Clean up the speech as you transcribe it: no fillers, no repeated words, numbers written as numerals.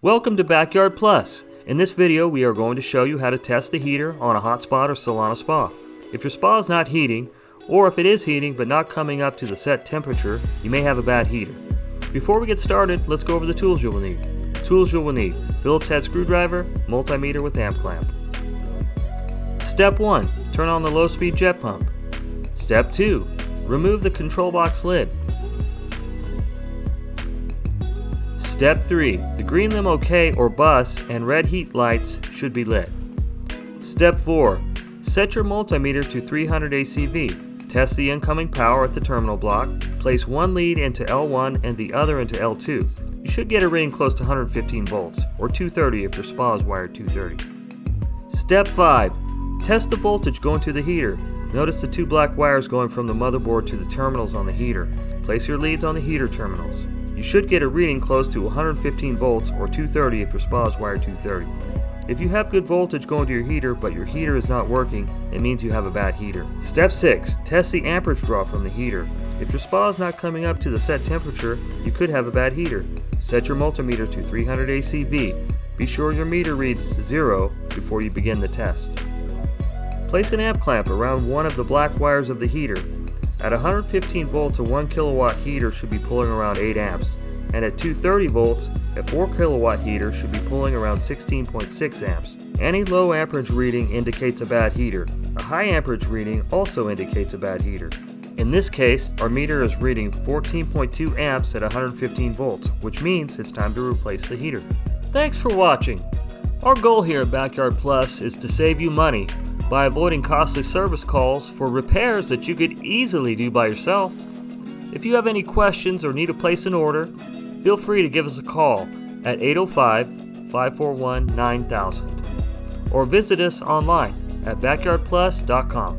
Welcome to Backyard Plus. In this video we are going to show you how to test the heater on a hotspot or Solana spa. If your spa is not heating, or if it is heating but not coming up to the set temperature, you may have a bad heater. Before we get started, let's go over the tools you will need. Tools you will need: Phillips head screwdriver, multimeter with amp clamp. Step 1. Turn on the low speed jet pump. Step 2. Remove the control box lid. Step 3. The green limo K or bus and red heat lights should be lit. Step 4. Set your multimeter to 300 ACV. Test the incoming power at the terminal block. Place one lead into L1 and the other into L2. You should get a reading close to 115 volts, or 230 if your spa is wired 230. Step 5. Test the voltage going to the heater. Notice the two black wires going from the motherboard to the terminals on the heater. Place your leads on the heater terminals. You should get a reading close to 115 volts or 230 if your spa is wired 230. If you have good voltage going to your heater but your heater is not working, it means you have a bad heater. Step 6. Test the amperage draw from the heater. If your spa is not coming up to the set temperature, you could have a bad heater. Set your multimeter to 300 ACV. Be sure your meter reads 0 before you begin the test. Place an amp clamp around one of the black wires of the heater. At 115 volts, a 1 kilowatt heater should be pulling around 8 amps, and at 230 volts, a 4 kilowatt heater should be pulling around 16.6 amps. Any low amperage reading indicates a bad heater. A high amperage reading also indicates a bad heater. In this case, our meter is reading 14.2 amps at 115 volts, which means it's time to replace the heater. Thanks for watching. Our goal here at Backyard Plus is to save you money by avoiding costly service calls for repairs that you could easily do by yourself. If you have any questions or need to place an order, feel free to give us a call at 805-541-9000 or visit us online at backyardplus.com.